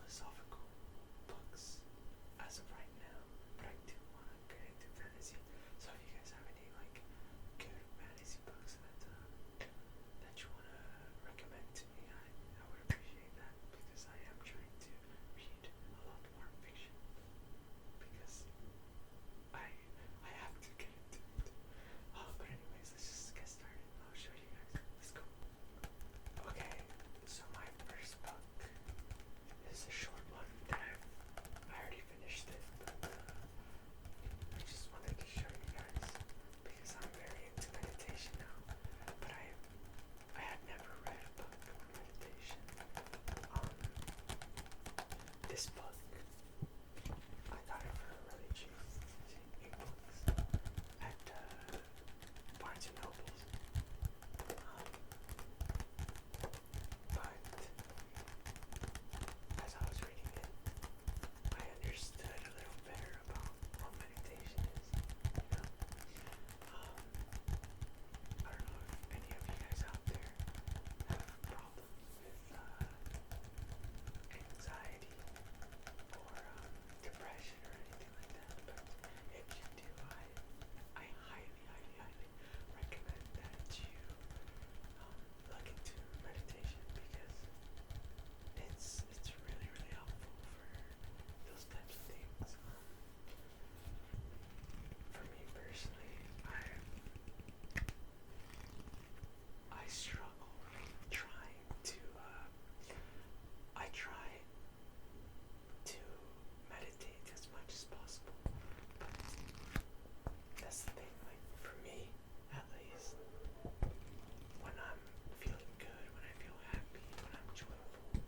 philosophical books as of right now, but I do want to get into fantasy. So if you guys have any like good fantasy books that you want to recommend to me, I would appreciate that, because I am trying to read a lot more fiction, because I have to get into it. But anyways, let's just get started. I'll show you guys. Let's go. Okay, so my first book is a short one that I already finished it, but I just wanted to show you guys because I'm very into meditation now. But I had never read a book on meditation. This book, I got it for really cheap. E-books at Barnes and Nobles. But as I was reading it, I understood a little better about what meditation is. I don't know if any of you guys out there have problems with anxiety or depression or anything like that, but if you do, I highly, highly, highly recommend that you look into meditation, because it's really, really helpful for those types of things. For me personally, I struggle trying to I try to meditate as much as possible, but that's the thing, like for me at least, when I'm feeling good, when I feel happy, when I'm joyful,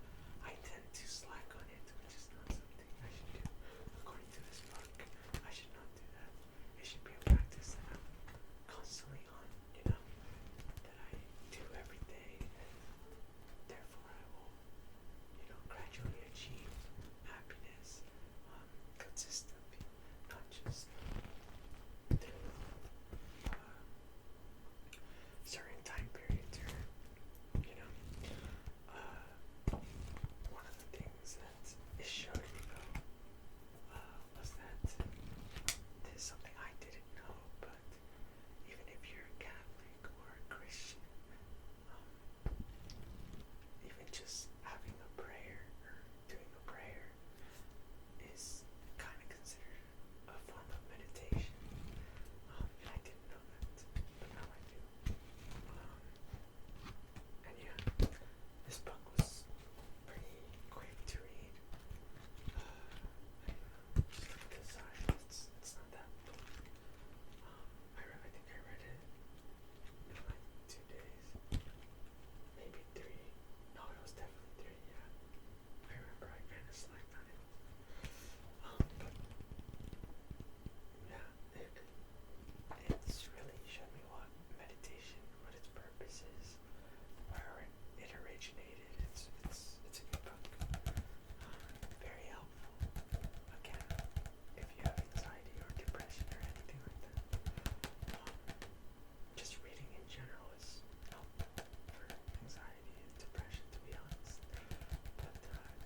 I tend to slack on it, which is not something I should do. According to this book, I should not do that. It should be a practice that I'm constantly on, that I do every day, and therefore I will, gradually achieve happiness consistently, not just through certain time periods, or one of the things that it showed me though was that this is something I didn't know, but even if you're a Catholic or a Christian, even just having a prayer or doing a prayer is kind of considered a form of meditation. And I didn't know that, but now I do. And yeah, this book was pretty quick to read. Just look at the size. It's not that long. I think I read it in like 2 days, maybe 3. No, it was definitely 3. Yeah, I remember I kind of slacked on it. But yeah, it's really showed me what meditation, what its purpose is, where it originated. It's a good book. Very helpful. Again, if you have anxiety or depression or anything like that, just reading in general is helpful for anxiety and depression, to be honest. But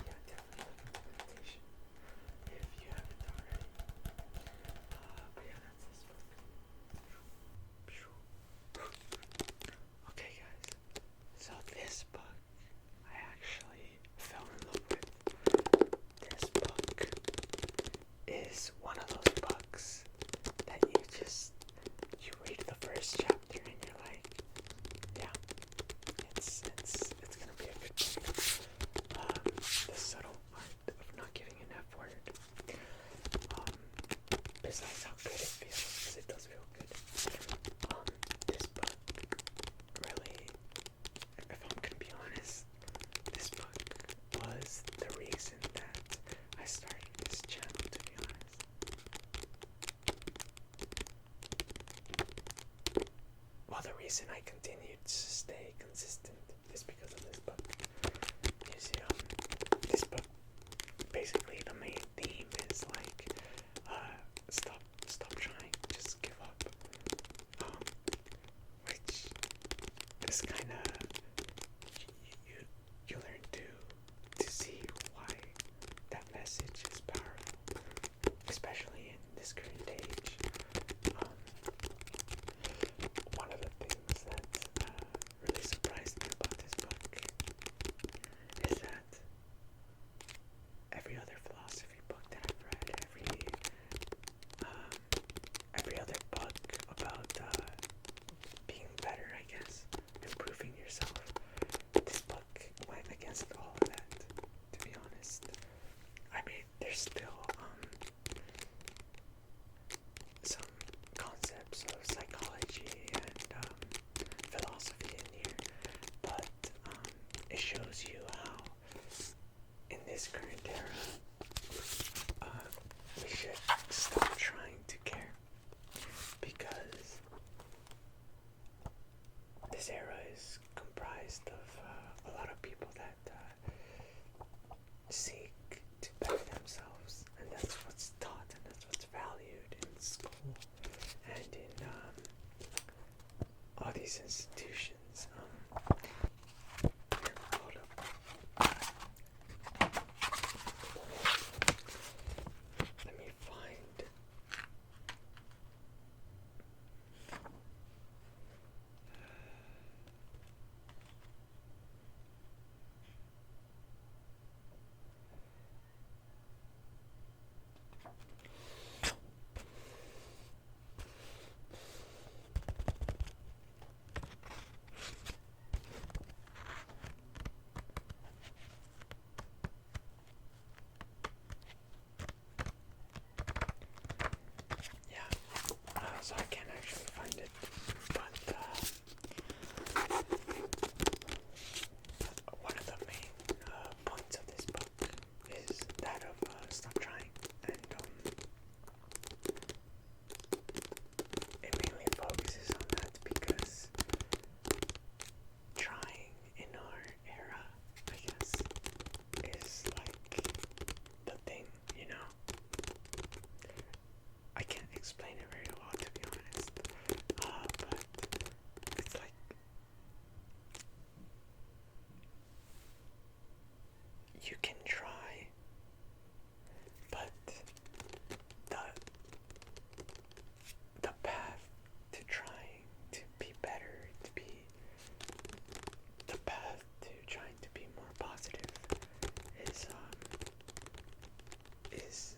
yeah, definitely look into meditation if you haven't already. But yeah, that's this book. Okay, guys. So this book, I actually fell in love with. This book is one of those books that you read the first chapter and you're like, yeah, it's gonna be a good book. The subtle art of not giving an F word. Besides how good it feels, because it does feel good. This book really, if I'm gonna be honest, this book was the reason that I started this channel, to be honest. Well, the reason I continued to stay consistent is because of this book. You see, this book, basically the main theme is like, stop trying, just give up. Which is kind of, you learn to see why this current age. One of the things that really surprised me about this book is that every other philosophy book that I've read, every other book about being better, I guess, improving yourself, this book went against all of that, to be honest. I mean, there's still some concepts of psychology and philosophy in here, but it shows you how in this current era we should stop trying to care, because this era is comprised of a lot of people that seek to better themselves, and that's what's taught and that's what's valued in school and in all these institutions. Hold up. Let me find. So I can't actually find it, but one of the main points of this book is that of stop trying, and it mainly focuses on that because trying in our era, I guess, is like the thing, you know? I can't explain it very well, to be honest, but it's like you can try, but the path to trying to be better, to be the path to trying to be more positive is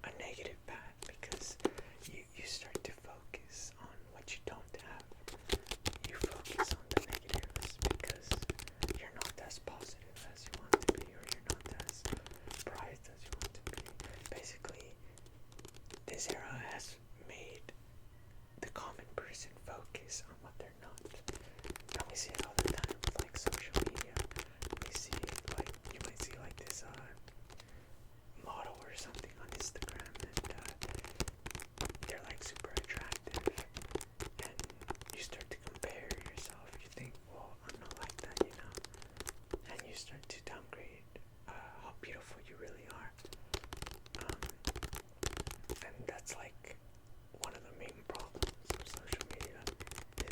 a negative path, because you start to focus on what you don't have. You focus on the negatives because you're not as positive as you want to be, or you're not as bright as you want to be. Basically, this era has made the common person focus on what they're not. And we see it all the time with like social media. We see like, you might see like this model or something on Instagram, and they're like super attractive, and you start to compare yourself. You think, well, I'm not like that, you know, and you start to downgrade how beautiful you really are. And that's like one of the main problems of social media,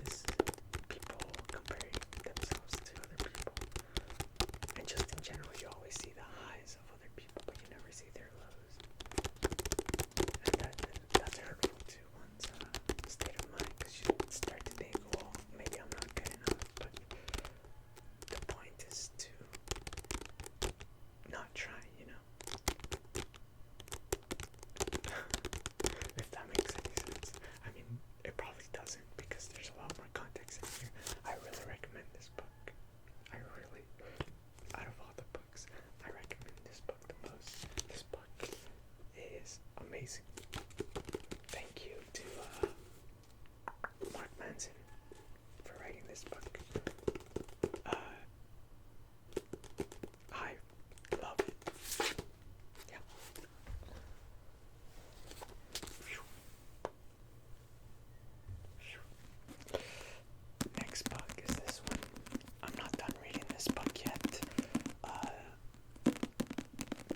is people comparing themselves to other people. And just in general, you always see the highs of other people, but you never see their lows. And that's hurtful to one's state of mind, because you start to think, well, maybe I'm not good enough. But the point is to not try, you know? If that makes any sense. I mean, it probably doesn't, because there's a lot more context in here. I really recommend this book. I really, out of all the books, I recommend this book the most. This book is amazing. Thank you to Mark Manson for writing this book. I love it. Yeah. Next book is this one. I'm not done reading this book yet.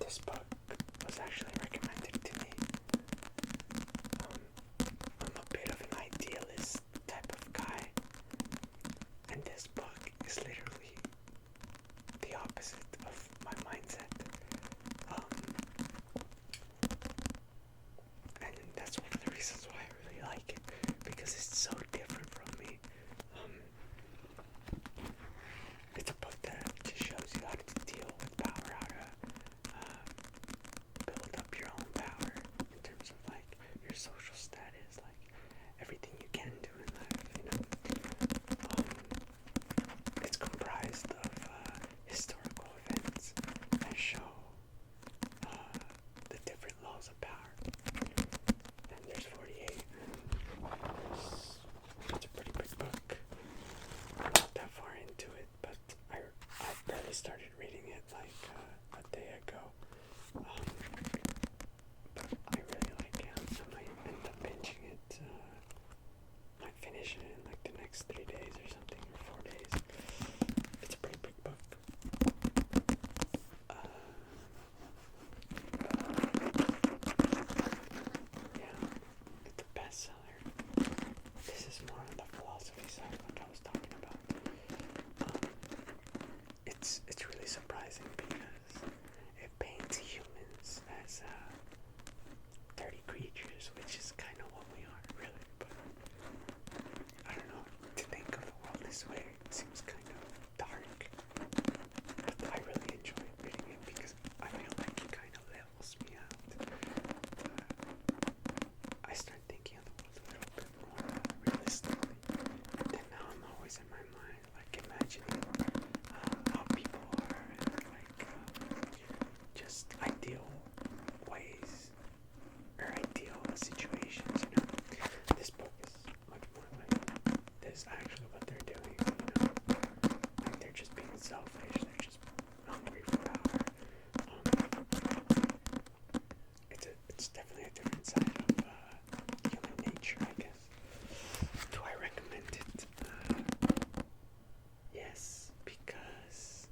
This book was actually recommended to me. I'm a bit of an idealist type of guy, and this book is literally the opposite of my mindset. And that's creatures, which is kind of what we are, really. But I don't know, to think of the world this way, it seems kind of dark. But I really enjoy reading it because I feel like it kind of levels me out. I start thinking of the world a little bit more realistically. And then now I'm always in my mind, like imagining how people are, and like just ideal ways or ideal situations, you know. This book is much more like this actually what they're doing, you know. Like they're just being selfish, they're just hungry for power. It's definitely a different side of human nature, I guess. Do I recommend it? Yes, because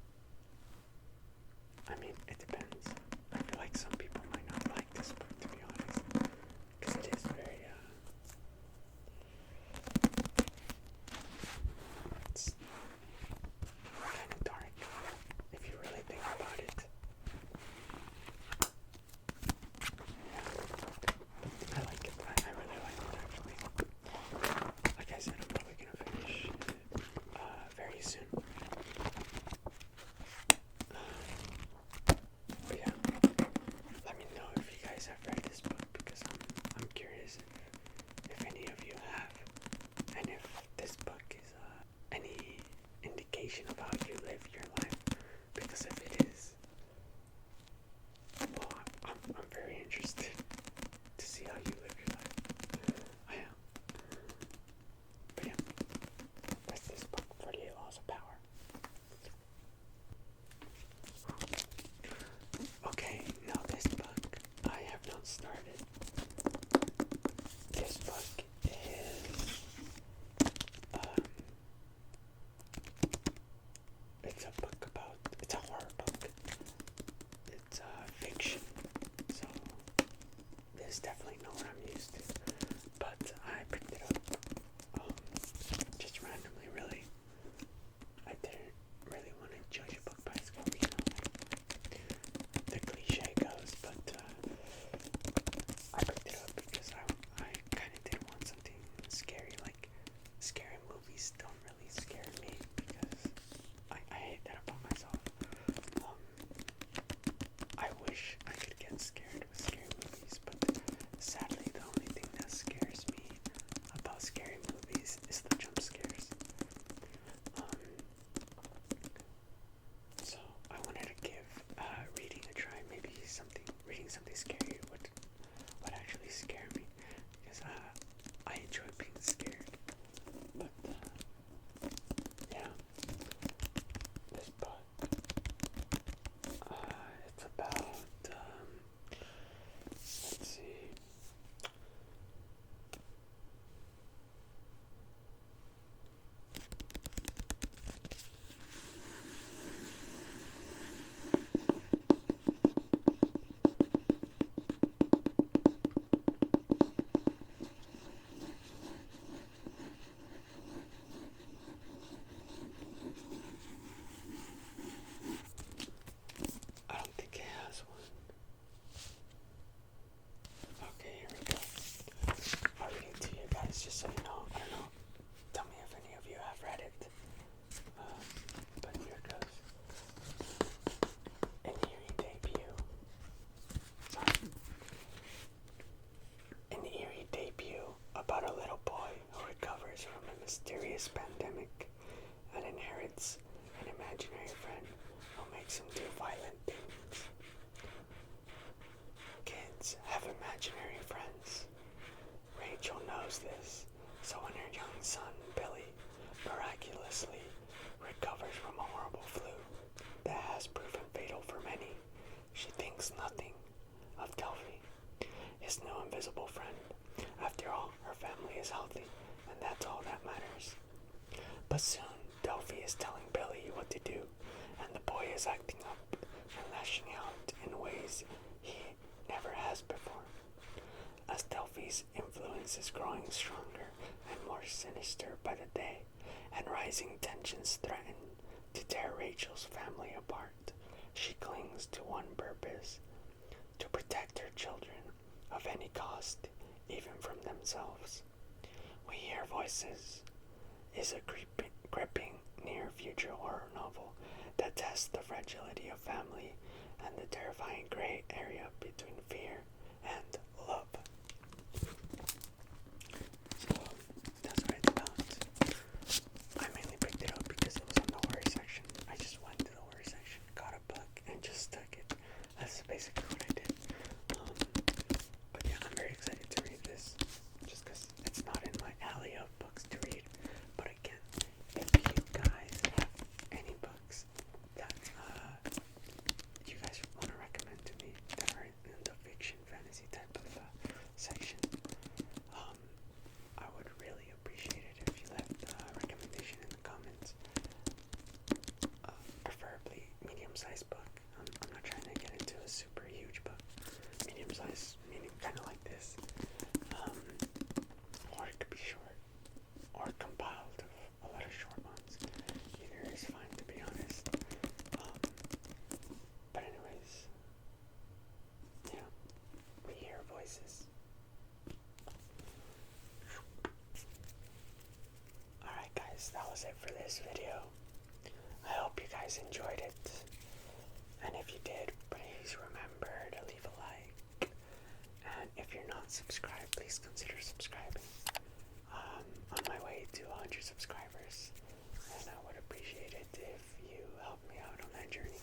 I mean, it depends. I feel like some people might not like this book, to be honest, because it is very, it's kind of dark, if you really think about it. Yeah. I like it. I really like it, actually. Like I said, I'm probably going to finish it very soon. But yeah, let me know if you guys have read this book, because I'm curious if any of you have, and if this book is any indication of how you live your life, because if it is, well, I'm very interested to see how you live your life. I am. But yeah, that's this book, 48 Laws of Power. Okay, now this book I have not started. This book is it's a horror book. It's fiction, so this is definitely not what I'm used to. But I picked it up just randomly, really. I didn't really want to judge a book by its cover, you know, like the cliche goes, but I picked it up because I kind of did want something scary. Like, scary movies don't really scare me because I hate that about myself. I wish I could get scared with scary movies, but sadly the only thing that scares me about scary movies is the jump scares. So I wanted to give reading a try. Maybe reading something scary would actually scare me, because I enjoy being scared. But yeah, this book, it's about let's see. I don't think it has one. Okay, here we go. I'll read it to you guys just so you know. I don't know. Tell me if any of you have read it. But here it goes. An eerie debut. Sorry. An eerie debut about a little boy who recovers from a mysterious pandemic and inherits an imaginary friend who makes him do violent things. Kids have imaginary friends. Rachel knows this, so when her young son, Billy, miraculously recovers from a horrible flu that has proven fatal for many, she thinks nothing of Delphi, his new invisible friend. After all, her family is healthy, and that's all that matters. But soon, Delphi is telling Billy what to do, and the boy is acting up and lashing out in ways he never has before. As Delphi's influence is growing stronger and more sinister by the day, and rising tensions threaten to tear Rachel's family apart, she clings to one purpose: to protect her children of of any cost, even from themselves. We Hear Voices is a gripping near-future horror novel that tests the fragility of family and the terrifying gray area between fear and love. So that's what it's about. I mainly picked it up because it was on the horror section. I just went to the horror section, got a book, and just took it. That's basically what I did. But yeah, I'm very excited to read this, just because it's not in my alley of books to read. But again, if you guys have any books that you guys want to recommend to me that are in the fiction fantasy type of section, I would really appreciate it if you left a recommendation in the comments. Preferably medium-sized book. I'm not trying to get into a super huge book. Medium-sized meaning kind of like this. Or it could be short, or compiled of a lot of short ones. Either is fine, to be honest. But anyways, yeah, we hear voices. Alright guys, that was it for this video. I hope you guys enjoyed it. And if you did, please remember to leave a like. And if you're not subscribed, please consider subscribing. On my way to 100 subscribers. And I would appreciate it if you help me out on that journey.